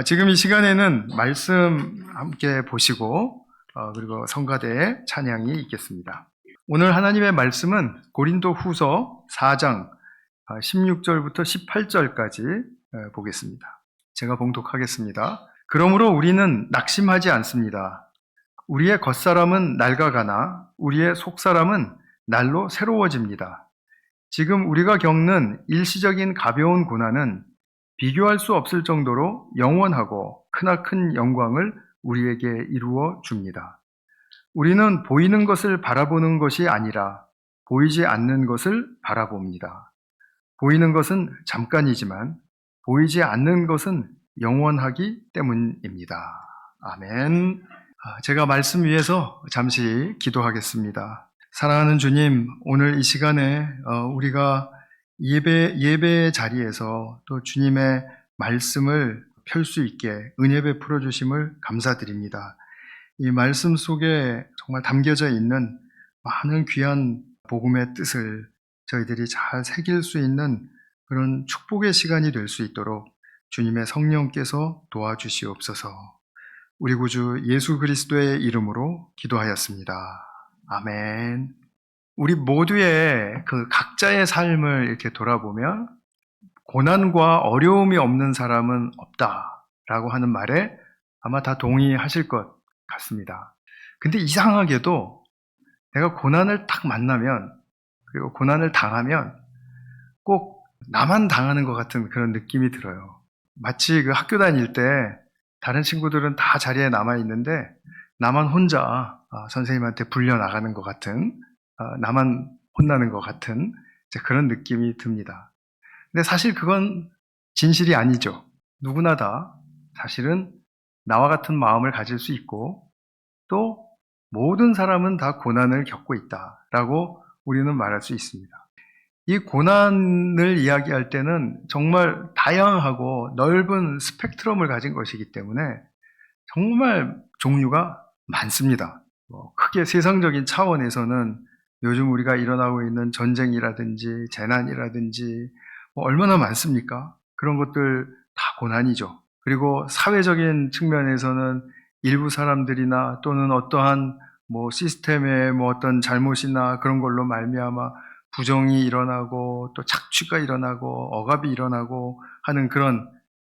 지금 이 시간에는 말씀 함께 보시고 그리고 성가대의 찬양이 있겠습니다. 오늘 하나님의 말씀은 고린도 후서 4장 16절부터 18절까지 보겠습니다. 제가 봉독하겠습니다. 그러므로 우리는 낙심하지 않습니다. 우리의 겉사람은 낡아가나 우리의 속사람은 날로 새로워집니다. 지금 우리가 겪는 일시적인 가벼운 고난은 비교할 수 없을 정도로 영원하고 크나큰 영광을 우리에게 이루어 줍니다. 우리는 보이는 것을 바라보는 것이 아니라 보이지 않는 것을 바라봅니다. 보이는 것은 잠깐이지만 보이지 않는 것은 영원하기 때문입니다. 아멘. 제가 말씀 위에서 잠시 기도하겠습니다. 사랑하는 주님, 오늘 이 시간에 우리가 예배 자리에서 또 주님의 말씀을 펼 수 있게 은혜 베풀어 주심을 감사드립니다. 이 말씀 속에 정말 담겨져 있는 많은 귀한 복음의 뜻을 저희들이 잘 새길 수 있는 그런 축복의 시간이 될 수 있도록 주님의 성령께서 도와주시옵소서. 우리 구주 예수 그리스도의 이름으로 기도하였습니다. 아멘. 우리 모두의 그 각자의 삶을 이렇게 돌아보면 고난과 어려움이 없는 사람은 없다라고 하는 말에 아마 다 동의하실 것 같습니다. 근데 이상하게도 내가 고난을 딱 만나면 그리고 고난을 당하면 꼭 나만 당하는 것 같은 그런 느낌이 들어요. 마치 그 학교 다닐 때 다른 친구들은 다 자리에 남아있는데 나만 혼자 선생님한테 불려 나가는 것 같은 나만 혼나는 것 같은 그런 느낌이 듭니다. 근데 사실 그건 진실이 아니죠. 누구나 다 사실은 나와 같은 마음을 가질 수 있고 또 모든 사람은 다 고난을 겪고 있다라고 우리는 말할 수 있습니다. 이 고난을 이야기할 때는 정말 다양하고 넓은 스펙트럼을 가진 것이기 때문에 정말 종류가 많습니다. 크게 세상적인 차원에서는 요즘 우리가 일어나고 있는 전쟁이라든지 재난이라든지 얼마나 많습니까? 그런 것들 다 고난이죠. 그리고 사회적인 측면에서는 일부 사람들이나 또는 어떠한 시스템의 어떤 잘못이나 그런 걸로 말미암아 부정이 일어나고 또 착취가 일어나고 억압이 일어나고 하는 그런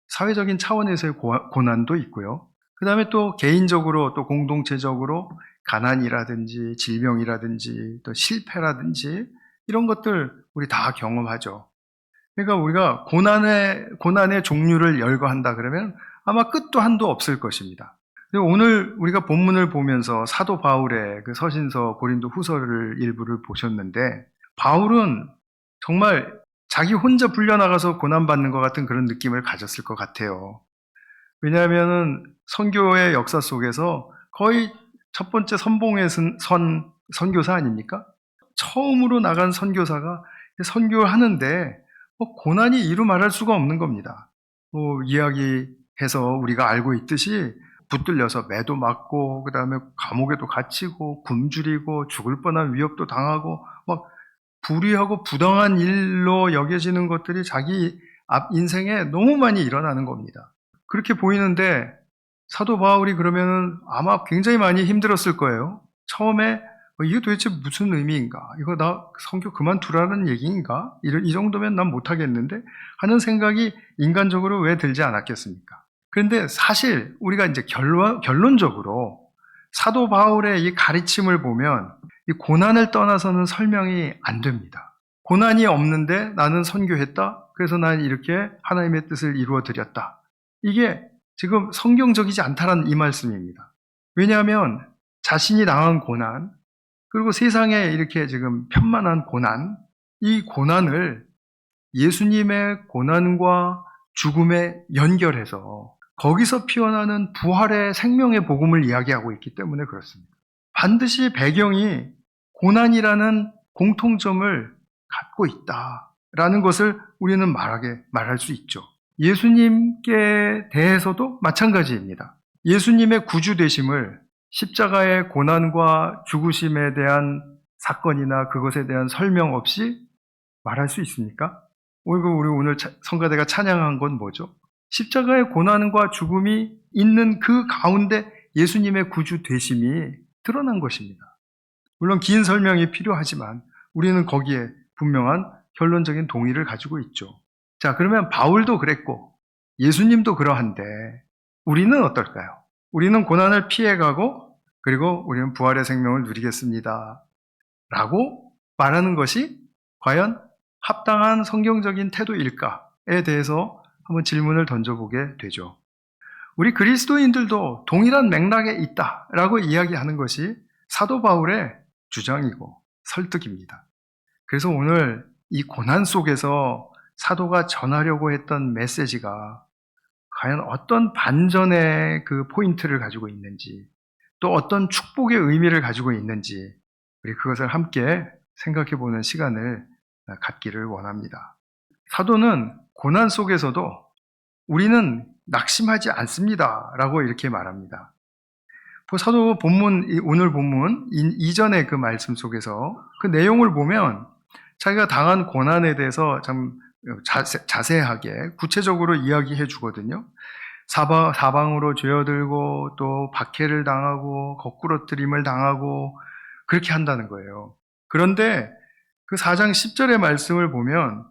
사회적인 차원에서의 고난도 있고요. 그 다음에 또 개인적으로 또 공동체적으로 가난이라든지 질병이라든지 또 실패라든지 이런 것들 우리 다 경험하죠. 그러니까 우리가 고난의 종류를 열거한다 그러면 아마 끝도 한도 없을 것입니다. 오늘 우리가 본문을 보면서 사도 바울의 그 서신서 고린도 후서를 일부를 보셨는데 바울은 정말 자기 혼자 불려나가서 고난받는 것 같은 그런 느낌을 가졌을 것 같아요. 왜냐하면 선교의 역사 속에서 거의 첫 번째 선봉에 선 선교사 아닙니까? 처음으로 나간 선교사가 선교하는데 고난이 이루 말할 수가 없는 겁니다. 이야기해서 우리가 알고 있듯이 붙들려서 매도 맞고 그 다음에 감옥에도 갇히고 굶주리고 죽을 뻔한 위협도 당하고 막 불의하고 부당한 일로 여겨지는 것들이 자기 앞 인생에 너무 많이 일어나는 겁니다. 그렇게 보이는데 사도 바울이 그러면은 아마 굉장히 많이 힘들었을 거예요. 처음에 이게 도대체 무슨 의미인가? 이거 나 선교 그만두라는 얘기인가? 이 정도면 난 못하겠는데? 하는 생각이 인간적으로 왜 들지 않았겠습니까? 그런데 사실 우리가 이제 결론적으로 사도 바울의 이 가르침을 보면 이 고난을 떠나서는 설명이 안 됩니다. 고난이 없는데 나는 선교했다. 그래서 난 이렇게 하나님의 뜻을 이루어 드렸다. 이게 지금 성경적이지 않다라는 이 말씀입니다. 왜냐하면 자신이 당한 고난, 그리고 세상에 이렇게 지금 편만한 고난, 이 고난을 예수님의 고난과 죽음에 연결해서 거기서 피어나는 부활의 생명의 복음을 이야기하고 있기 때문에 그렇습니다. 반드시 배경이 고난이라는 공통점을 갖고 있다라는 것을 우리는 말할 수 있죠. 예수님께 대해서도 마찬가지입니다. 예수님의 구주되심을 십자가의 고난과 죽으심에 대한 사건이나 그것에 대한 설명 없이 말할 수 있습니까? 우리 오늘 성가대가 찬양한 건 뭐죠? 십자가의 고난과 죽음이 있는 그 가운데 예수님의 구주 되심이 드러난 것입니다. 물론 긴 설명이 필요하지만 우리는 거기에 분명한 결론적인 동의를 가지고 있죠. 자, 그러면 바울도 그랬고 예수님도 그러한데 우리는 어떨까요? 우리는 고난을 피해가고 그리고 우리는 부활의 생명을 누리겠습니다. 라고 말하는 것이 과연 합당한 성경적인 태도일까에 대해서 한번 질문을 던져보게 되죠. 우리 그리스도인들도 동일한 맥락에 있다라고 이야기하는 것이 사도 바울의 주장이고 설득입니다. 그래서 오늘 이 고난 속에서 사도가 전하려고 했던 메시지가 과연 어떤 반전의 그 포인트를 가지고 있는지, 또 어떤 축복의 의미를 가지고 있는지, 우리 그것을 함께 생각해 보는 시간을 갖기를 원합니다. 사도는 고난 속에서도 우리는 낙심하지 않습니다. 라고 이렇게 말합니다. 사도 본문, 오늘 본문, 이전의 그 말씀 속에서 그 내용을 보면 자기가 당한 고난에 대해서 참 자세하게 구체적으로 이야기해 주거든요. 사방으로 죄어들고 또 박해를 당하고 거꾸러뜨림을 당하고 그렇게 한다는 거예요. 그런데 그 4장 10절의 말씀을 보면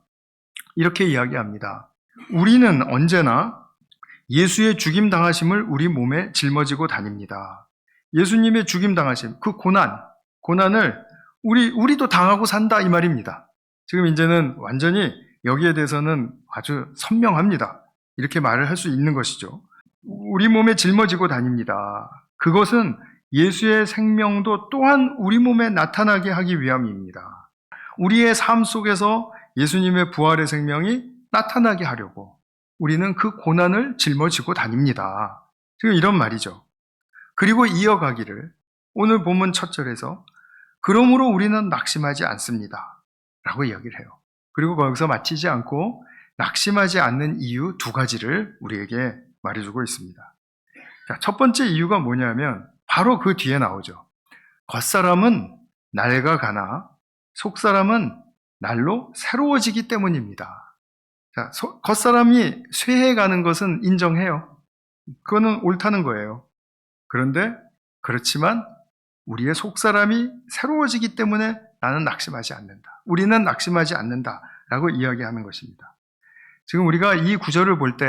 이렇게 이야기합니다. 우리는 언제나 예수의 죽임 당하심을 우리 몸에 짊어지고 다닙니다. 예수님의 죽임 당하심, 그 고난을 우리도 당하고 산다 이 말입니다. 지금 이제는 완전히 여기에 대해서는 아주 선명합니다. 이렇게 말을 할 수 있는 것이죠. 우리 몸에 짊어지고 다닙니다. 그것은 예수의 생명도 또한 우리 몸에 나타나게 하기 위함입니다. 우리의 삶 속에서 예수님의 부활의 생명이 나타나게 하려고 우리는 그 고난을 짊어지고 다닙니다. 지금 이런 말이죠. 그리고 이어가기를 오늘 본문 첫 절에서 그러므로 우리는 낙심하지 않습니다. 라고 이야기를 해요. 그리고 거기서 마치지 않고 낙심하지 않는 이유 2가지를 우리에게 말해주고 있습니다. 자, 첫 번째 이유가 뭐냐면 바로 그 뒤에 나오죠. 겉사람은 낡아가나 속사람은 날로 새로워지기 때문입니다. 자, 겉사람이 쇠해가는 것은 인정해요. 그거는 옳다는 거예요. 그런데 그렇지만 우리의 속사람이 새로워지기 때문에 나는 낙심하지 않는다. 우리는 낙심하지 않는다라고 이야기하는 것입니다. 지금 우리가 이 구절을 볼 때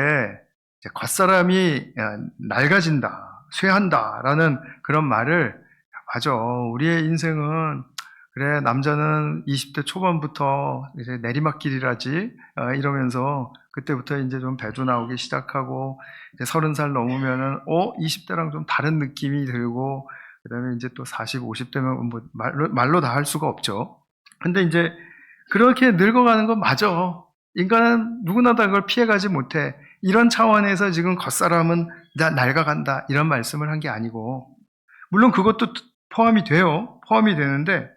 겉사람이 낡아진다, 쇠한다라는 그런 말을 맞아. 우리의 인생은 그래 남자는 20대 초반부터 이제 내리막길이라지 이러면서 그때부터 이제 좀 배도 나오기 시작하고 이제 30살 넘으면은 20대랑 좀 다른 느낌이 들고 그다음에 이제 또 40, 50대면 뭐 말로 다 할 수가 없죠. 근데 이제 그렇게 늙어가는 건 맞아. 인간은 누구나 다 그걸 피해가지 못해. 이런 차원에서 지금 겉사람은 낡아간다 이런 말씀을 한 게 아니고 물론 그것도 포함이 돼요. 포함이 되는데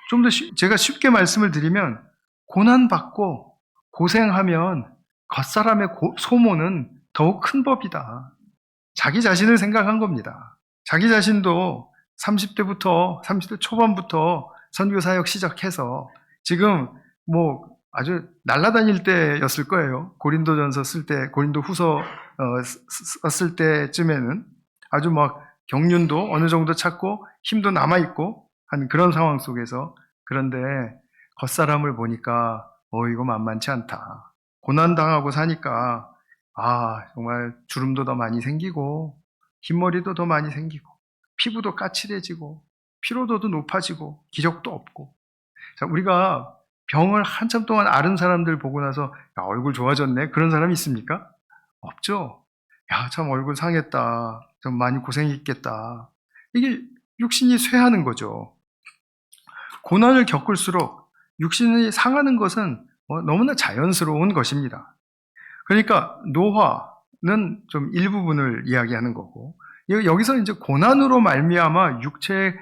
좀 더 제가 쉽게 말씀을 드리면 고난받고 고생하면 겉사람의 소모는 더욱 큰 법이다. 자기 자신을 생각한 겁니다. 자기 자신도 30대 초반부터 선교사역 시작해서 지금 뭐 아주 날아다닐 때였을 거예요. 고린도전서 쓸 때, 고린도후서 썼을 때쯤에는 아주 막 경륜도 어느 정도 찾고 힘도 남아있고 한 그런 상황 속에서 그런데 겉사람을 보니까 이거 만만치 않다. 고난당하고 사니까 정말 주름도 더 많이 생기고 흰머리도 더 많이 생기고 피부도 까칠해지고 피로도도 높아지고 기력도 없고 자, 우리가 병을 한참 동안 앓은 사람들 보고 나서 야, 얼굴 좋아졌네 그런 사람이 있습니까? 없죠. 야, 참 얼굴 상했다. 좀 많이 고생했겠다. 이게 육신이 쇠하는 거죠. 고난을 겪을수록 육신이 상하는 것은 너무나 자연스러운 것입니다. 그러니까 노화는 좀 일부분을 이야기하는 거고 여기서 이제 고난으로 말미암아 육체의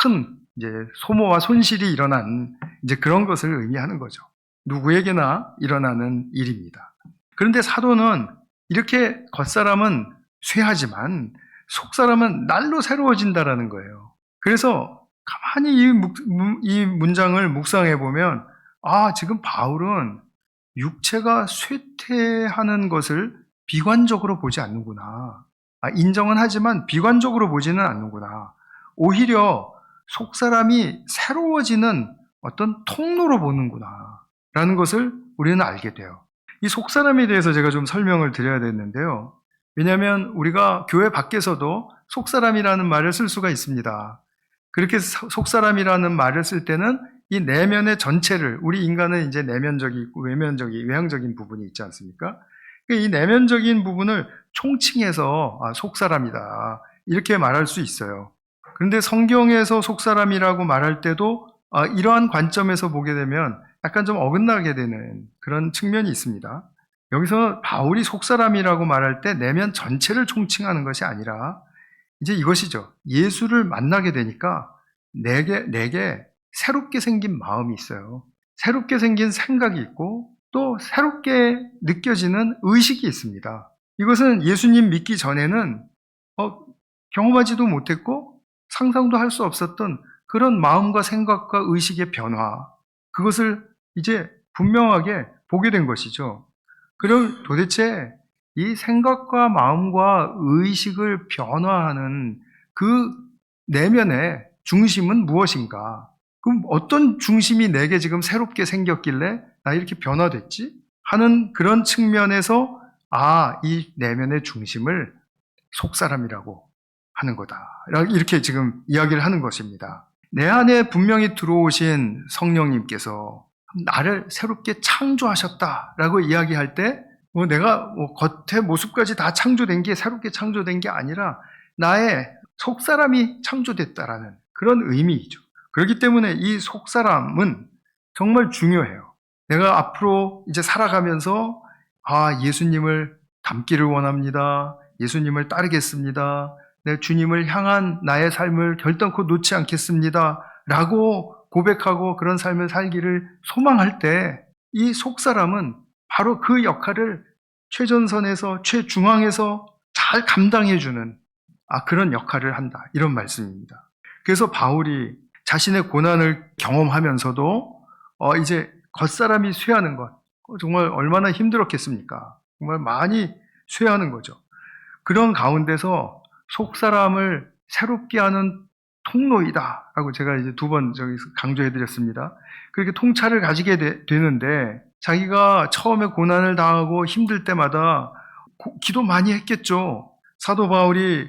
큰 이제 소모와 손실이 일어난 이제 그런 것을 의미하는 거죠. 누구에게나 일어나는 일입니다. 그런데 사도는 이렇게 겉사람은 쇠하지만 속사람은 날로 새로워진다라는 거예요. 그래서 가만히 이 문장을 묵상해 보면 지금 바울은 육체가 쇠퇴하는 것을 비관적으로 보지 않는구나. 인정은 하지만 비관적으로 보지는 않는구나. 오히려 속사람이 새로워지는 어떤 통로로 보는구나 라는 것을 우리는 알게 돼요. 이 속사람에 대해서 제가 좀 설명을 드려야 되는데요. 왜냐하면 우리가 교회 밖에서도 속사람이라는 말을 쓸 수가 있습니다. 그렇게 속사람이라는 말을 쓸 때는 이 내면의 전체를, 우리 인간은 이제 내면적이 있고 외향적인 부분이 있지 않습니까? 이 내면적인 부분을 총칭해서 속사람이다 이렇게 말할 수 있어요. 그런데 성경에서 속사람이라고 말할 때도 이러한 관점에서 보게 되면 약간 좀 어긋나게 되는 그런 측면이 있습니다. 여기서 바울이 속사람이라고 말할 때 내면 전체를 총칭하는 것이 아니라 이제 이것이죠. 예수를 만나게 되니까 내게 새롭게 생긴 마음이 있어요. 새롭게 생긴 생각이 있고 또 새롭게 느껴지는 의식이 있습니다. 이것은 예수님 믿기 전에는 경험하지도 못했고 상상도 할 수 없었던 그런 마음과 생각과 의식의 변화, 그것을 이제 분명하게 보게 된 것이죠. 그럼 도대체 이 생각과 마음과 의식을 변화하는 그 내면의 중심은 무엇인가? 그럼 어떤 중심이 내게 지금 새롭게 생겼길래 나 이렇게 변화됐지? 하는 그런 측면에서 이 내면의 중심을 속사람이라고 하는 거다. 이렇게 지금 이야기를 하는 것입니다. 내 안에 분명히 들어오신 성령님께서 나를 새롭게 창조하셨다라고 이야기할 때 내가 겉의 모습까지 다 창조된 게 새롭게 창조된 게 아니라 나의 속사람이 창조됐다라는 그런 의미이죠. 그렇기 때문에 이 속사람은 정말 중요해요. 내가 앞으로 이제 살아가면서 예수님을 닮기를 원합니다. 예수님을 따르겠습니다. 내 주님을 향한 나의 삶을 결단코 놓지 않겠습니다. 라고 고백하고 그런 삶을 살기를 소망할 때 이 속사람은 바로 그 역할을 최전선에서 최중앙에서 잘 감당해주는 그런 역할을 한다. 이런 말씀입니다. 그래서 바울이 자신의 고난을 경험하면서도 이제 겉사람이 쇠하는 것, 정말 얼마나 힘들었겠습니까? 정말 많이 쇠하는 거죠. 그런 가운데서 속사람을 새롭게 하는 통로이다 라고 제가 이제 2번 강조해 드렸습니다. 그렇게 통찰을 가지게 되는데 자기가 처음에 고난을 당하고 힘들 때마다 기도 많이 했겠죠. 사도 바울이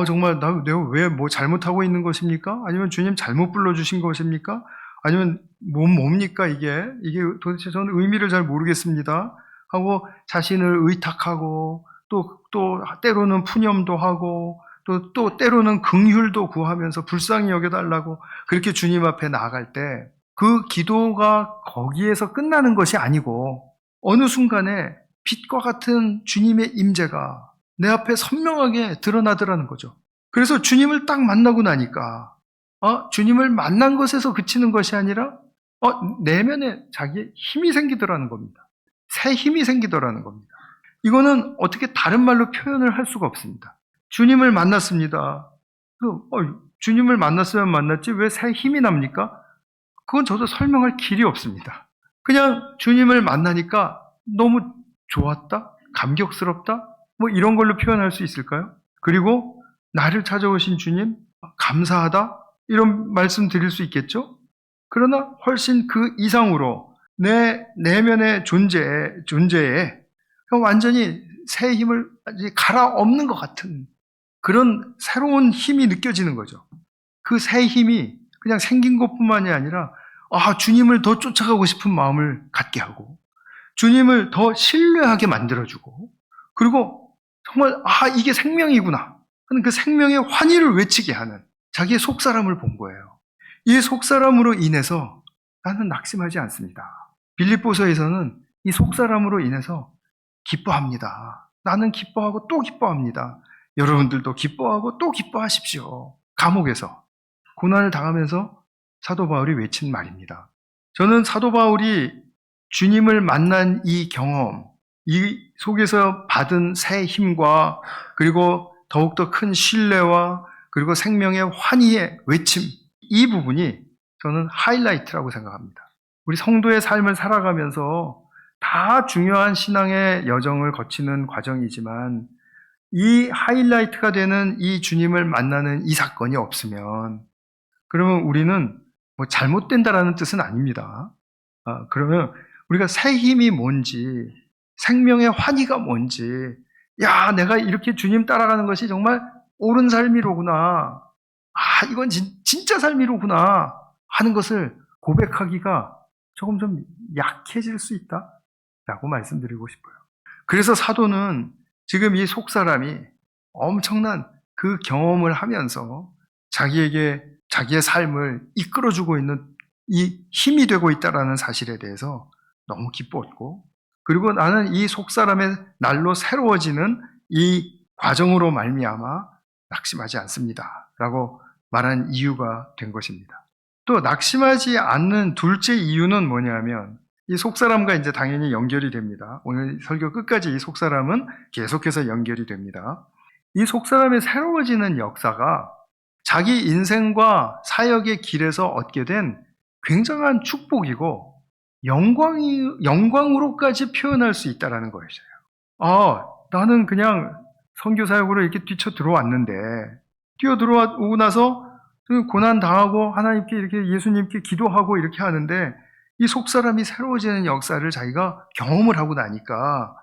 정말 내가 왜 뭐 잘못하고 있는 것입니까? 아니면 주님 잘못 불러주신 것입니까? 아니면 뭡니까 이게 도대체 저는 의미를 잘 모르겠습니다 하고 자신을 의탁하고 또 때로는 푸념도 하고 또 때로는 긍휼도 구하면서 불쌍히 여겨달라고 그렇게 주님 앞에 나아갈 때 그 기도가 거기에서 끝나는 것이 아니고 어느 순간에 빛과 같은 주님의 임재가 내 앞에 선명하게 드러나더라는 거죠. 그래서 주님을 딱 만나고 나니까 주님을 만난 것에서 그치는 것이 아니라 내면에 자기의 힘이 생기더라는 겁니다. 새 힘이 생기더라는 겁니다. 이거는 어떻게 다른 말로 표현을 할 수가 없습니다. 주님을 만났습니다. 주님을 만났으면 만났지 왜 새 힘이 납니까? 그건 저도 설명할 길이 없습니다. 그냥 주님을 만나니까 너무 좋았다? 감격스럽다? 이런 걸로 표현할 수 있을까요? 그리고 나를 찾아오신 주님 감사하다? 이런 말씀 드릴 수 있겠죠? 그러나 훨씬 그 이상으로 내 내면의 존재에 완전히 새 힘을 갈아엎는 것 같은 그런 새로운 힘이 느껴지는 거죠. 그 새 힘이 그냥 생긴 것뿐만이 아니라 주님을 더 쫓아가고 싶은 마음을 갖게 하고 주님을 더 신뢰하게 만들어주고 그리고 정말 이게 생명이구나 하는 그 생명의 환희를 외치게 하는 자기의 속사람을 본 거예요. 이 속사람으로 인해서 나는 낙심하지 않습니다. 빌립보서에서는 이 속사람으로 인해서 기뻐합니다. 나는 기뻐하고 또 기뻐합니다. 여러분들도 기뻐하고 또 기뻐하십시오. 감옥에서 고난을 당하면서 사도 바울이 외친 말입니다. 저는 사도 바울이 주님을 만난 이 경험, 이 속에서 받은 새 힘과 그리고 더욱더 큰 신뢰와 그리고 생명의 환희의 외침, 이 부분이 저는 하이라이트라고 생각합니다. 우리 성도의 삶을 살아가면서 다 중요한 신앙의 여정을 거치는 과정이지만 이 하이라이트가 되는 이 주님을 만나는 이 사건이 없으면 그러면 우리는 뭐 잘못된다라는 뜻은 아닙니다. 그러면 우리가 새 힘이 뭔지, 생명의 환희가 뭔지, 야, 내가 이렇게 주님 따라가는 것이 정말 옳은 삶이로구나. 이건 진짜 삶이로구나. 하는 것을 고백하기가 조금 좀 약해질 수 있다라고 말씀드리고 싶어요. 그래서 사도는 지금 이 속사람이 엄청난 그 경험을 하면서 자기에게 자기의 삶을 이끌어주고 있는 이 힘이 되고 있다는 사실에 대해서 너무 기뻤고, 그리고 나는 이 속사람의 날로 새로워지는 이 과정으로 말미암아 낙심하지 않습니다 라고 말한 이유가 된 것입니다. 또 낙심하지 않는 둘째 이유는 뭐냐면 이 속사람과 이제 당연히 연결이 됩니다. 오늘 설교 끝까지 이 속사람은 계속해서 연결이 됩니다. 이 속사람의 새로워지는 역사가 자기 인생과 사역의 길에서 얻게 된 굉장한 축복이고 영광으로까지 표현할 수 있다는 것이에요. 나는 그냥 선교 사역으로 이렇게 뛰쳐 들어왔는데 뛰어 들어오고 나서 고난 당하고 하나님께 이렇게 예수님께 기도하고 이렇게 하는데 이 속사람이 새로워지는 역사를 자기가 경험을 하고 나니까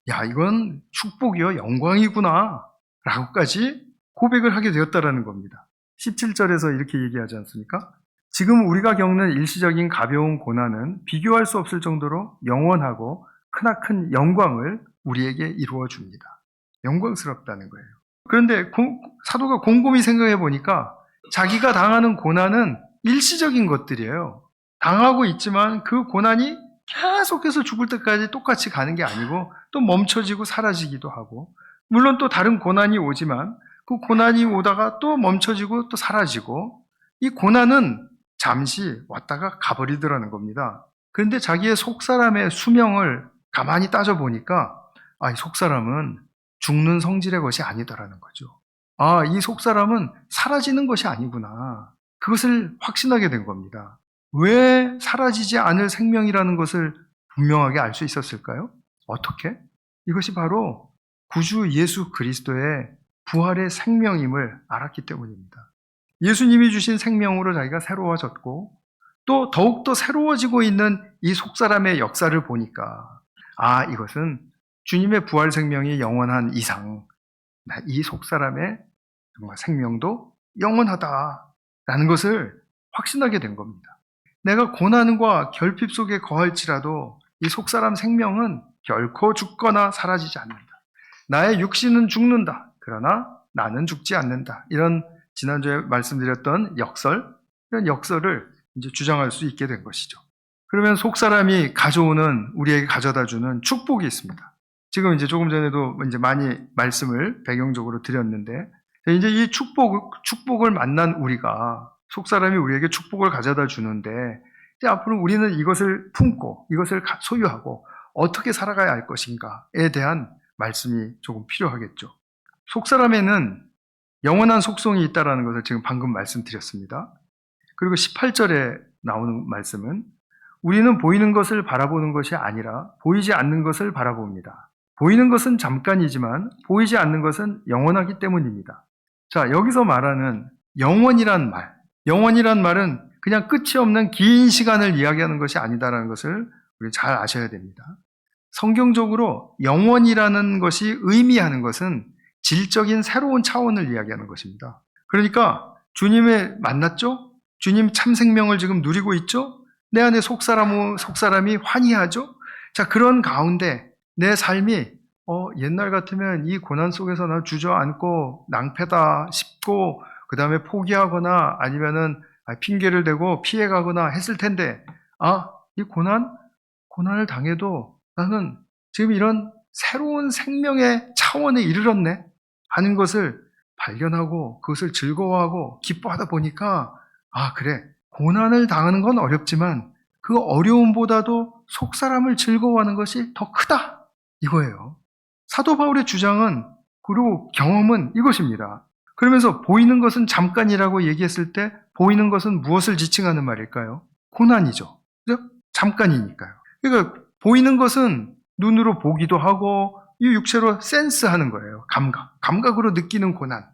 야, 이건 축복이요, 영광이구나 라고까지 고백을 하게 되었다라는 겁니다. 17절에서 이렇게 얘기하지 않습니까? 지금 우리가 겪는 일시적인 가벼운 고난은 비교할 수 없을 정도로 영원하고 크나큰 영광을 우리에게 이루어 줍니다. 영광스럽다는 거예요. 그런데 사도가 곰곰이 생각해 보니까 자기가 당하는 고난은 일시적인 것들이에요. 당하고 있지만 그 고난이 계속해서 죽을 때까지 똑같이 가는 게 아니고 또 멈춰지고 사라지기도 하고, 물론 또 다른 고난이 오지만 그 고난이 오다가 또 멈춰지고 또 사라지고, 이 고난은 잠시 왔다가 가버리더라는 겁니다. 그런데 자기의 속사람의 수명을 가만히 따져보니까 이 속사람은 죽는 성질의 것이 아니더라는 거죠. 이 속사람은 사라지는 것이 아니구나. 그것을 확신하게 된 겁니다. 왜 사라지지 않을 생명이라는 것을 분명하게 알 수 있었을까요? 어떻게? 이것이 바로 구주 예수 그리스도의 부활의 생명임을 알았기 때문입니다. 예수님이 주신 생명으로 자기가 새로워졌고 또 더욱더 새로워지고 있는 이 속사람의 역사를 보니까 이것은 주님의 부활 생명이 영원한 이상 이 속사람의 정말 생명도 영원하다라는 것을 확신하게 된 겁니다. 내가 고난과 결핍 속에 거할지라도 이 속사람 생명은 결코 죽거나 사라지지 않는다. 나의 육신은 죽는다. 그러나 나는 죽지 않는다. 이런 지난주에 말씀드렸던 이런 역설을 이제 주장할 수 있게 된 것이죠. 그러면 속사람이 우리에게 가져다 주는 축복이 있습니다. 지금 이제 조금 전에도 이제 많이 말씀을 배경적으로 드렸는데, 이제 이 축복을 만난 우리가, 속사람이 우리에게 축복을 가져다 주는데, 이제 앞으로 우리는 이것을 품고, 이것을 소유하고, 어떻게 살아가야 할 것인가에 대한 말씀이 조금 필요하겠죠. 속사람에는 영원한 속성이 있다는 것을 지금 방금 말씀드렸습니다. 그리고 18절에 나오는 말씀은 우리는 보이는 것을 바라보는 것이 아니라 보이지 않는 것을 바라봅니다. 보이는 것은 잠깐이지만 보이지 않는 것은 영원하기 때문입니다. 자, 여기서 말하는 영원이란 말은 그냥 끝이 없는 긴 시간을 이야기하는 것이 아니다라는 것을 우리 잘 아셔야 됩니다. 성경적으로 영원이라는 것이 의미하는 것은 질적인 새로운 차원을 이야기하는 것입니다. 그러니까 주님을 만났죠? 주님 참 생명을 지금 누리고 있죠? 내 안에 속사람이 환희하죠? 자, 그런 가운데 내 삶이 옛날 같으면 이 고난 속에서 나 주저앉고 낭패다 싶고 그 다음에 포기하거나 아니면은 핑계를 대고 피해가거나 했을 텐데 이 고난을 당해도 나는 지금 이런 새로운 생명의 차원에 이르렀네 하는 것을 발견하고 그것을 즐거워하고 기뻐하다 보니까 그래, 고난을 당하는 건 어렵지만 그 어려움보다도 속사람을 즐거워하는 것이 더 크다 이거예요. 사도 바울의 주장은, 그리고 경험은 이것입니다. 그러면서 보이는 것은 잠깐이라고 얘기했을 때 보이는 것은 무엇을 지칭하는 말일까요? 고난이죠. 그죠? 잠깐이니까요. 그러니까 보이는 것은 눈으로 보기도 하고 이 육체로 센스하는 거예요. 감각으로 느끼는 고난.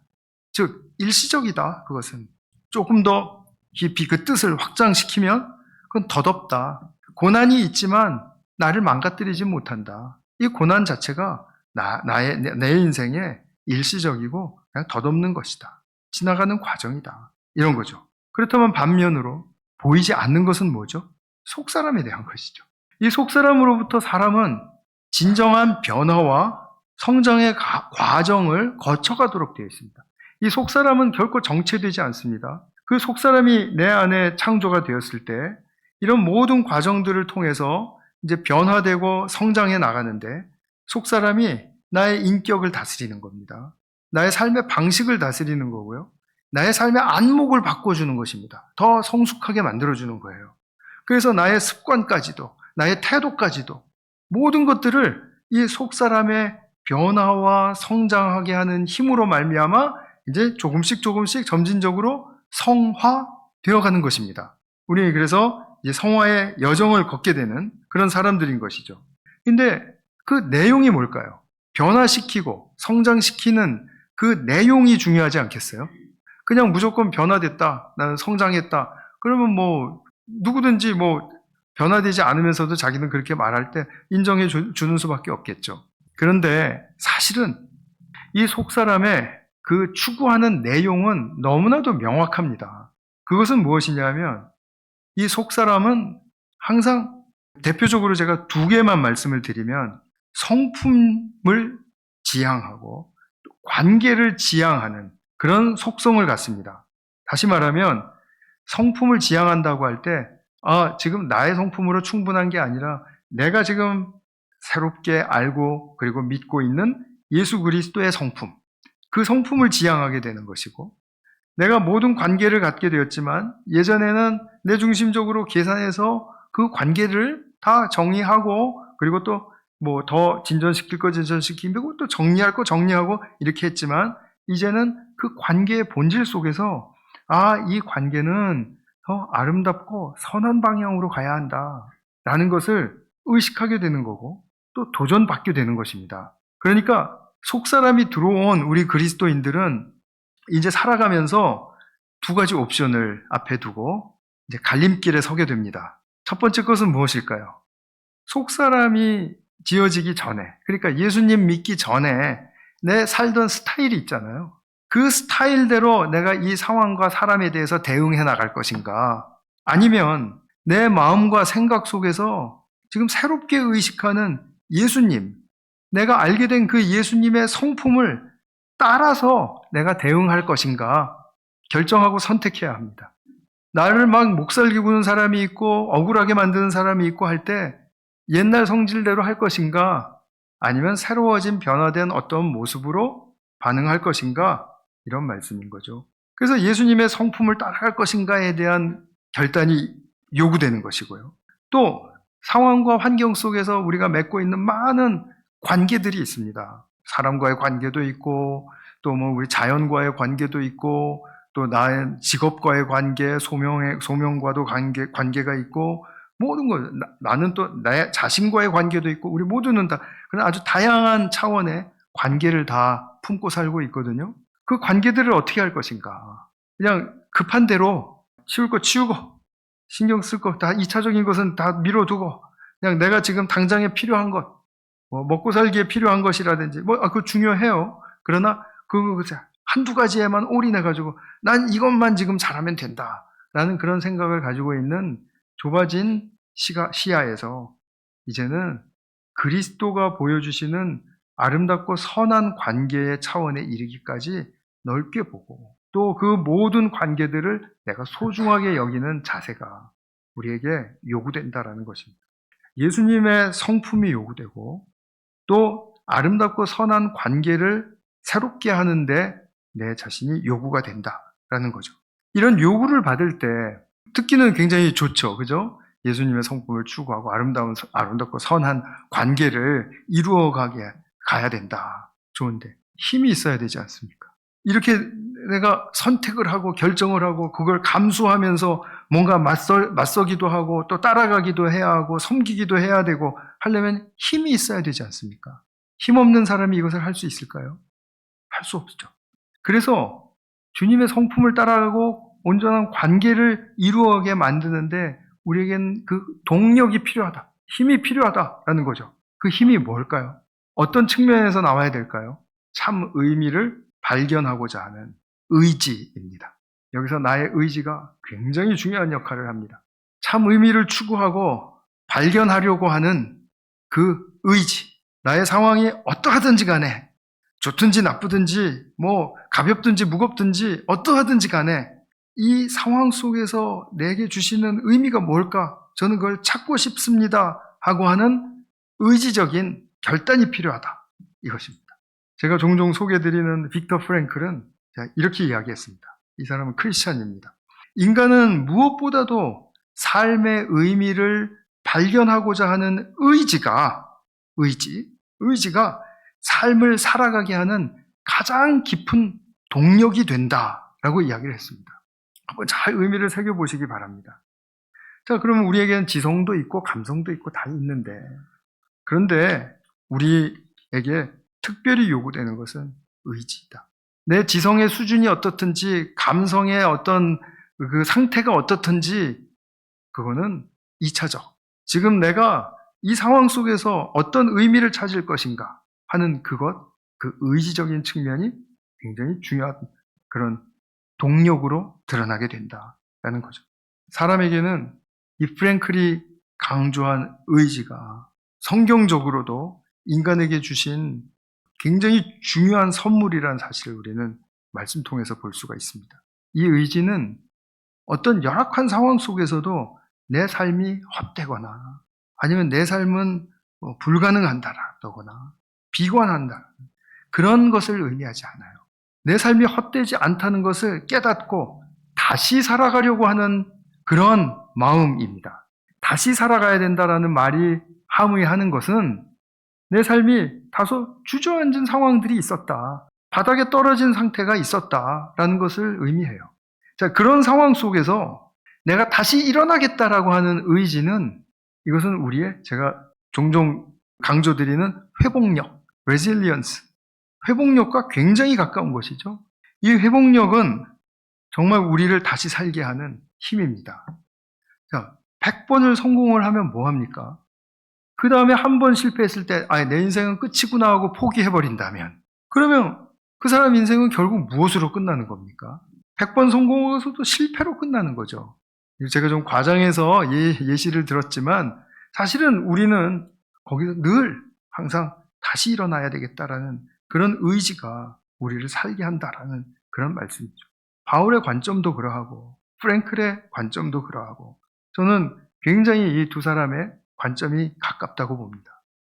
즉 일시적이다. 그것은 조금 더 깊이 그 뜻을 확장시키면 그건 덧없다. 고난이 있지만 나를 망가뜨리지 못한다. 이 고난 자체가 내 인생에 일시적이고 그냥 덧없는 것이다. 지나가는 과정이다. 이런 거죠. 그렇다면 반면으로 보이지 않는 것은 뭐죠? 속사람에 대한 것이죠. 이 속사람으로부터 사람은 진정한 변화와 성장의 과정을 거쳐가도록 되어 있습니다. 이 속사람은 결코 정체되지 않습니다. 그 속사람이 내 안에 창조가 되었을 때 이런 모든 과정들을 통해서 이제 변화되고 성장해 나가는데 속사람이 나의 인격을 다스리는 겁니다. 나의 삶의 방식을 다스리는 거고요. 나의 삶의 안목을 바꿔주는 것입니다. 더 성숙하게 만들어주는 거예요. 그래서 나의 습관까지도, 나의 태도까지도 모든 것들을 이 속사람의 변화와 성장하게 하는 힘으로 말미암아 이제 조금씩 점진적으로 성화되어 가는 것입니다. 우리 그래서 이제 성화의 여정을 걷게 되는 그런 사람들인 것이죠. 근데 그 내용이 뭘까요? 변화시키고 성장시키는 그 내용이 중요하지 않겠어요? 그냥 무조건 변화됐다, 나는 성장했다. 그러면 뭐 누구든지 뭐 변화되지 않으면서도 자기는 그렇게 말할 때 인정해 주는 수밖에 없겠죠. 그런데 사실은 이 속사람의 그 추구하는 내용은 너무나도 명확합니다. 그것은 무엇이냐면 이 속사람은 항상 대표적으로 제가 두 개만 말씀을 드리면 성품을 지향하고 관계를 지향하는 그런 속성을 갖습니다. 다시 말하면 성품을 지향한다고 할 때 지금 나의 성품으로 충분한 게 아니라 내가 지금 새롭게 알고 그리고 믿고 있는 예수 그리스도의 성품, 그 성품을 지향하게 되는 것이고 내가 모든 관계를 갖게 되었지만 예전에는 내 중심적으로 계산해서 그 관계를 다 정의하고 그리고 또 뭐 더 진전시킬 거 진전시키고 또 정리할 거 정리하고 이렇게 했지만 이제는 그 관계의 본질 속에서 이 관계는 더 아름답고 선한 방향으로 가야 한다라는 것을 의식하게 되는 거고 또 도전받게 되는 것입니다. 그러니까 속사람이 들어온 우리 그리스도인들은 이제 살아가면서 두 가지 옵션을 앞에 두고 이제 갈림길에 서게 됩니다. 첫 번째 것은 무엇일까요? 속사람이 지어지기 전에, 그러니까 예수님 믿기 전에 내 살던 스타일이 있잖아요. 그 스타일대로 내가 이 상황과 사람에 대해서 대응해 나갈 것인가? 아니면 내 마음과 생각 속에서 지금 새롭게 의식하는 예수님, 내가 알게 된 그 예수님의 성품을 따라서 내가 대응할 것인가? 결정하고 선택해야 합니다. 나를 막 목살기 구는 사람이 있고 억울하게 만드는 사람이 있고 할 때 옛날 성질대로 할 것인가? 아니면 새로워진 변화된 어떤 모습으로 반응할 것인가? 이런 말씀인 거죠. 그래서 예수님의 성품을 따라갈 것인가에 대한 결단이 요구되는 것이고요. 또 상황과 환경 속에서 우리가 맺고 있는 많은 관계들이 있습니다. 사람과의 관계도 있고 또 뭐 우리 자연과의 관계도 있고 또 나의 직업과의 관계, 소명과도 관계가 있고 모든 것, 나는 또 나의 자신과의 관계도 있고 우리 모두는 다 그런 아주 다양한 차원의 관계를 다 품고 살고 있거든요. 그 관계들을 어떻게 할 것인가? 그냥 급한 대로 치울 거 치우고 신경 쓸 거 다 2차적인 것은 다 미뤄두고 그냥 내가 지금 당장에 필요한 것, 뭐 먹고 살기에 필요한 것이라든지 그거 중요해요. 그러나 그거 한두 가지에만 올인해가지고 난 이것만 지금 잘하면 된다라는 그런 생각을 가지고 있는 좁아진 시야에서 이제는 그리스도가 보여주시는 아름답고 선한 관계의 차원에 이르기까지 넓게 보고 또 그 모든 관계들을 내가 소중하게 여기는 자세가 우리에게 요구된다라는 것입니다. 예수님의 성품이 요구되고 또 아름답고 선한 관계를 새롭게 하는데 내 자신이 요구가 된다라는 거죠. 이런 요구를 받을 때 듣기는 굉장히 좋죠. 그죠? 예수님의 성품을 추구하고 아름답고 선한 관계를 가야 된다. 좋은데 힘이 있어야 되지 않습니까? 이렇게 내가 선택을 하고 결정을 하고 그걸 감수하면서 뭔가 맞서기도 하고 또 따라가기도 해야 하고 섬기기도 해야 되고 하려면 힘이 있어야 되지 않습니까? 힘없는 사람이 이것을 할 수 있을까요? 할 수 없죠. 그래서 주님의 성품을 따라가고 온전한 관계를 이루어가게 만드는데 우리에겐 그 동력이 필요하다. 힘이 필요하다라는 거죠. 그 힘이 뭘까요? 어떤 측면에서 나와야 될까요? 참 의미를 발견하고자 하는 의지입니다. 여기서 나의 의지가 굉장히 중요한 역할을 합니다. 참 의미를 추구하고 발견하려고 하는 그 의지. 나의 상황이 어떠하든지 간에 좋든지 나쁘든지 뭐 가볍든지 무겁든지 어떠하든지 간에 이 상황 속에서 내게 주시는 의미가 뭘까? 저는 그걸 찾고 싶습니다 하고 하는 의지적인 결단이 필요하다. 이것입니다. 제가 종종 소개해드리는 빅터 프랭클은 이렇게 이야기했습니다. 이 사람은 크리스찬입니다. 인간은 무엇보다도 삶의 의미를 발견하고자 하는 의지가 삶을 살아가게 하는 가장 깊은 동력이 된다라고 이야기를 했습니다. 한번 잘 의미를 새겨보시기 바랍니다. 자, 그러면 우리에게는 지성도 있고 감성도 있고 다 있는데, 그런데 우리에게 특별히 요구되는 것은 의지이다. 내 지성의 수준이 어떻든지 감성의 어떤 그 상태가 어떻든지 그거는 2차적. 지금 내가 이 상황 속에서 어떤 의미를 찾을 것인가 하는 그 의지적인 측면이 굉장히 중요한 그런 동력으로 드러나게 된다라는 거죠. 사람에게는 이 프랭클이 강조한 의지가 성경적으로도 인간에게 주신 굉장히 중요한 선물이라는 사실을 우리는 말씀 통해서 볼 수가 있습니다. 이 의지는 어떤 열악한 상황 속에서도 내 삶이 헛되거나 아니면 내 삶은 불가능한다라거나 비관한다 그런 것을 의미하지 않아요. 내 삶이 헛되지 않다는 것을 깨닫고 다시 살아가려고 하는 그런 마음입니다. 다시 살아가야 된다라는 말이 함의하는 것은 내 삶이 다소 주저앉은 상황들이 있었다. 바닥에 떨어진 상태가 있었다라는 것을 의미해요. 자, 그런 상황 속에서 내가 다시 일어나겠다라고 하는 의지는 이것은 우리의 제가 종종 강조드리는 회복력, resilience, 회복력과 굉장히 가까운 것이죠. 이 회복력은 정말 우리를 다시 살게 하는 힘입니다. 자, 100번을 성공을 하면 뭐합니까? 그 다음에 한 번 실패했을 때 내 인생은 끝이구나 하고 포기해버린다면 그러면 그 사람 인생은 결국 무엇으로 끝나는 겁니까? 100번 성공해서도 실패로 끝나는 거죠. 제가 좀 과장해서 예시를 들었지만 사실은 우리는 거기서 늘 항상 다시 일어나야 되겠다라는 그런 의지가 우리를 살게 한다라는 그런 말씀이죠. 바울의 관점도 그러하고 프랭클의 관점도 그러하고 저는 굉장히 이 두 사람의 관점이 가깝다고 봅니다.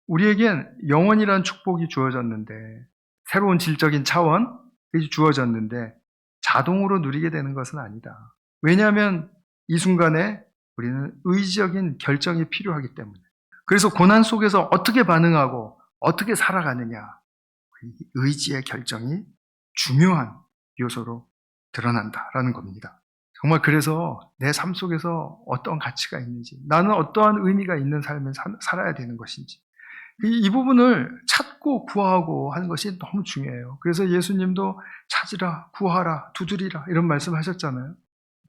우리에겐 영원이라는 축복이 주어졌는데 새로운 질적인 차원이 주어졌는데 자동으로 누리게 되는 것은 아니다. 왜냐하면 이 순간에 우리는 의지적인 결정이 필요하기 때문에 그래서 고난 속에서 어떻게 반응하고 어떻게 살아가느냐 의지의 결정이 중요한 요소로 드러난다라는 겁니다. 정말 그래서 내 삶 속에서 어떤 가치가 있는지 나는 어떠한 의미가 있는 삶을 살아야 되는 것인지 이 부분을 찾고 구하고 하는 것이 너무 중요해요. 그래서 예수님도 찾으라, 구하라, 두드리라 이런 말씀하셨잖아요.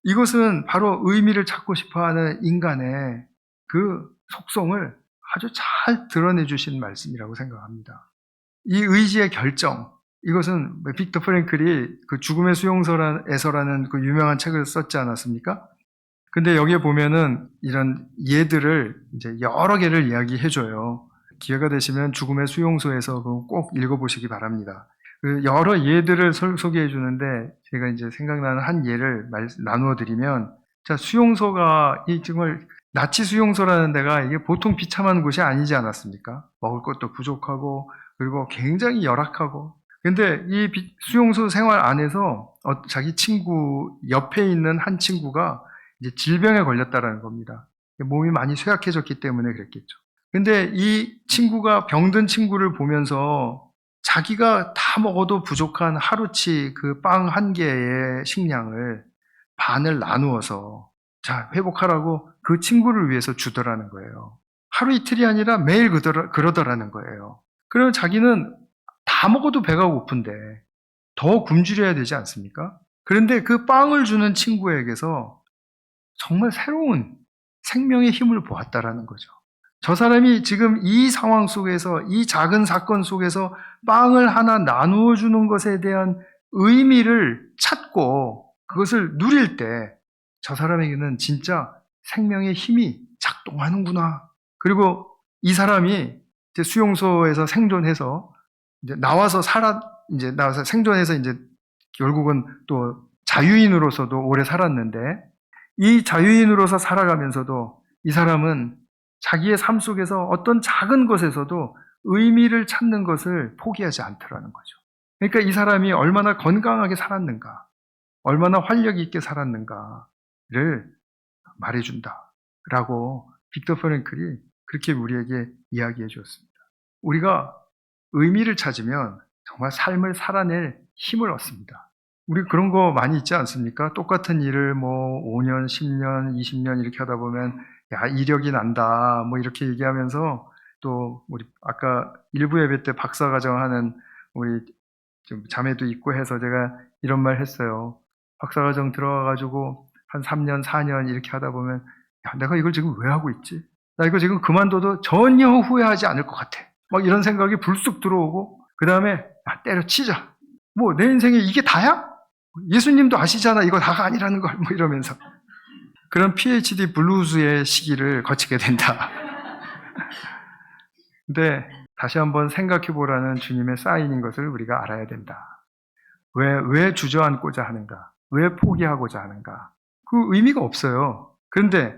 이것은 바로 의미를 찾고 싶어하는 인간의 그 속성을 아주 잘 드러내 주신 말씀이라고 생각합니다. 이 의지의 결정, 이것은 빅터 프랭클이 그 죽음의 수용소에서라는 그 유명한 책을 썼지 않았습니까? 근데 여기에 보면은 이런 예들을 이제 여러 개를 이야기해줘요. 기회가 되시면 죽음의 수용소에서 꼭 읽어보시기 바랍니다. 그 여러 예들을 소개해 주는데 제가 이제 생각나는 한 예를 나누어 드리면 자, 수용소가 이 정말 나치 수용소라는 데가 이게 보통 비참한 곳이 아니지 않았습니까? 먹을 것도 부족하고 그리고 굉장히 열악하고 근데 이 수용소 생활 안에서 자기 친구 옆에 있는 한 친구가 이제 질병에 걸렸다라는 겁니다. 몸이 많이 쇠약해졌기 때문에 그랬겠죠. 근데 이 친구가 병든 친구를 보면서 자기가 다 먹어도 부족한 하루치 그 빵 한 개의 식량을 반을 나누어서 자, 회복하라고 그 친구를 위해서 주더라는 거예요. 하루 이틀이 아니라 매일 그러더라는 거예요. 그러면 자기는 다 먹어도 배가 고픈데 더 굶주려야 되지 않습니까? 그런데 그 빵을 주는 친구에게서 정말 새로운 생명의 힘을 보았다라는 거죠. 저 사람이 지금 이 상황 속에서, 이 작은 사건 속에서 빵을 하나 나누어 주는 것에 대한 의미를 찾고 그것을 누릴 때 저 사람에게는 진짜 생명의 힘이 작동하는구나. 그리고 이 사람이 이제 수용소에서 생존해서 이제 나와서 생존해서 이제 결국은 또 자유인으로서도 오래 살았는데, 이 자유인으로서 살아가면서도 이 사람은 자기의 삶 속에서 어떤 작은 것에서도 의미를 찾는 것을 포기하지 않더라는 거죠. 그러니까 이 사람이 얼마나 건강하게 살았는가, 얼마나 활력 있게 살았는가를 말해준다라고 빅터 프랭클이 그렇게 우리에게 이야기해 주었습니다. 우리가 의미를 찾으면 정말 삶을 살아낼 힘을 얻습니다. 우리 그런 거 많이 있지 않습니까? 똑같은 일을 뭐 5년, 10년, 20년 이렇게 하다 보면 야, 이력이 난다 뭐 이렇게 얘기하면서, 또 우리 아까 일부 예배 때 박사과정 하는 우리 좀 자매도 있고 해서 제가 이런 말 했어요. 박사과정 들어가가지고 한 3년, 4년 이렇게 하다 보면 야, 내가 이걸 지금 왜 하고 있지? 나 이거 지금 그만둬도 전혀 후회하지 않을 것 같아. 막 이런 생각이 불쑥 들어오고, 그 다음에 야, 때려치자. 뭐 내 인생에 이게 다야? 예수님도 아시잖아. 이거 다가 아니라는 걸. 뭐 이러면서 그런 PhD 블루즈의 시기를 거치게 된다. 근데 다시 한번 생각해 보라는 주님의 사인인 것을 우리가 알아야 된다. 왜 주저앉고자 하는가? 왜 포기하고자 하는가? 그 의미가 없어요. 그런데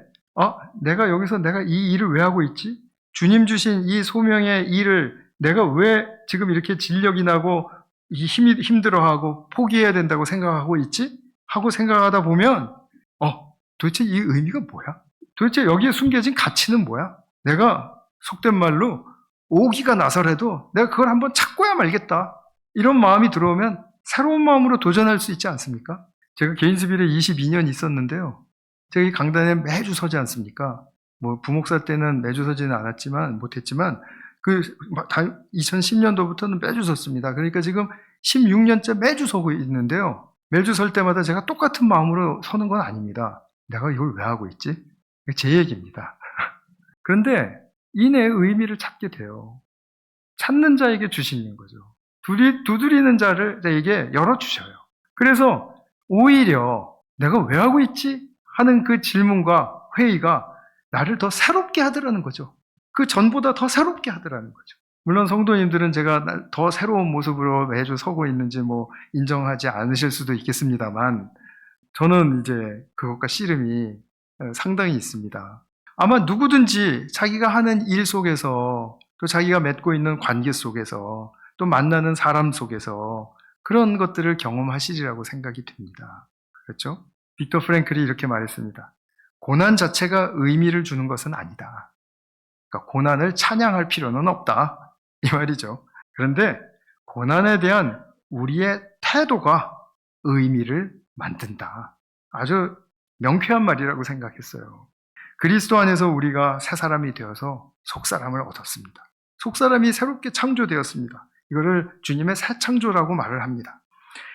내가 여기서 내가 이 일을 왜 하고 있지? 주님 주신 이 소명의 일을 내가 왜 지금 이렇게 진력이 나고 힘들어하고 포기해야 된다고 생각하고 있지? 하고 생각하다 보면 도대체 이 의미가 뭐야? 도대체 여기에 숨겨진 가치는 뭐야? 내가 속된 말로 오기가 나서라도 내가 그걸 한번 찾고야 말겠다. 이런 마음이 들어오면 새로운 마음으로 도전할 수 있지 않습니까? 제가 게인스빌에 22년 있었는데요. 제가 이 강단에 매주 서지 않습니까? 뭐 부목사 때는 매주 서지는 못했지만 2010년도부터는 매주 섰습니다. 그러니까 지금 16년째 매주 서고 있는데요. 매주 설 때마다 제가 똑같은 마음으로 서는 건 아닙니다. 내가 이걸 왜 하고 있지? 제 얘기입니다. 그런데 이내의 의미를 찾게 돼요. 찾는 자에게 주시는 거죠. 두드리는 자에게 열어주셔요. 그래서 오히려 내가 왜 하고 있지? 하는 그 질문과 회의가 나를 더 새롭게 하더라는 거죠. 그 전보다 더 새롭게 하더라는 거죠. 물론 성도님들은 제가 더 새로운 모습으로 매주 서고 있는지 뭐 인정하지 않으실 수도 있겠습니다만, 저는 이제 그것과 씨름이 상당히 있습니다. 아마 누구든지 자기가 하는 일 속에서, 또 자기가 맺고 있는 관계 속에서, 또 만나는 사람 속에서 그런 것들을 경험하시리라고 생각이 듭니다. 그렇죠? 빅터 프랭클이 이렇게 말했습니다. 고난 자체가 의미를 주는 것은 아니다. 그러니까 고난을 찬양할 필요는 없다. 이 말이죠. 그런데 고난에 대한 우리의 태도가 의미를 만든다. 아주 명쾌한 말이라고 생각했어요. 그리스도 안에서 우리가 새 사람이 되어서 속사람을 얻었습니다. 속사람이 새롭게 창조되었습니다. 이거를 주님의 새 창조라고 말을 합니다.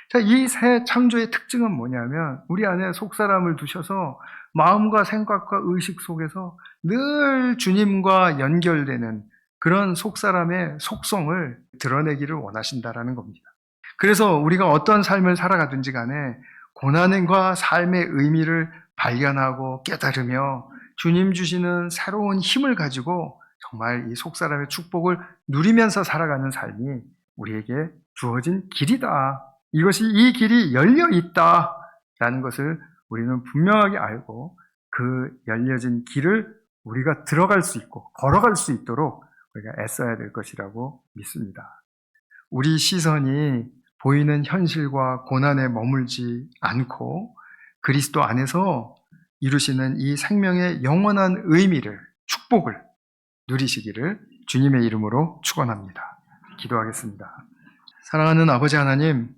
자, 이 새 창조의 특징은 뭐냐면 우리 안에 속사람을 두셔서 마음과 생각과 의식 속에서 늘 주님과 연결되는 그런 속사람의 속성을 드러내기를 원하신다라는 겁니다. 그래서 우리가 어떤 삶을 살아가든지 간에 고난과 삶의 의미를 발견하고 깨달으며 주님 주시는 새로운 힘을 가지고 정말 이 속사람의 축복을 누리면서 살아가는 삶이 우리에게 주어진 길이다. 이것이 이 길이 열려 있다라는 것을 우리는 분명하게 알고 그 열려진 길을 우리가 들어갈 수 있고 걸어갈 수 있도록 우리가 애써야 될 것이라고 믿습니다. 우리 시선이 보이는 현실과 고난에 머물지 않고 그리스도 안에서 이루시는 이 생명의 영원한 의미를, 축복을 누리시기를 주님의 이름으로 축원합니다. 기도하겠습니다. 사랑하는 아버지 하나님,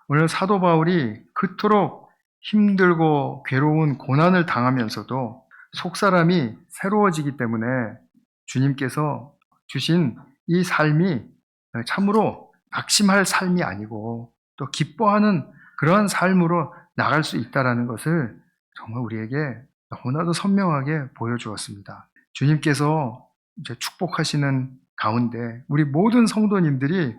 오늘 사도 바울이 그토록 힘들고 괴로운 고난을 당하면서도 속사람이 새로워지기 때문에 주님께서 주신 이 삶이 참으로 낙심할 삶이 아니고 또 기뻐하는 그러한 삶으로 나갈 수 있다는 것을 정말 우리에게 너무나도 선명하게 보여주었습니다. 주님께서 이제 축복하시는 가운데 우리 모든 성도님들이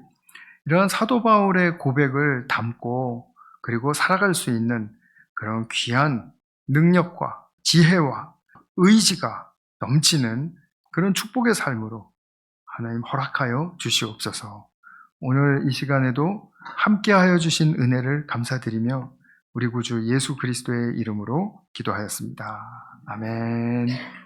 이러한 사도 바울의 고백을 담고 그리고 살아갈 수 있는 그런 귀한 능력과 지혜와 의지가 넘치는 그런 축복의 삶으로 하나님 허락하여 주시옵소서. 오늘 이 시간에도 함께하여 주신 은혜를 감사드리며 우리 구주 예수 그리스도의 이름으로 기도하였습니다. 아멘.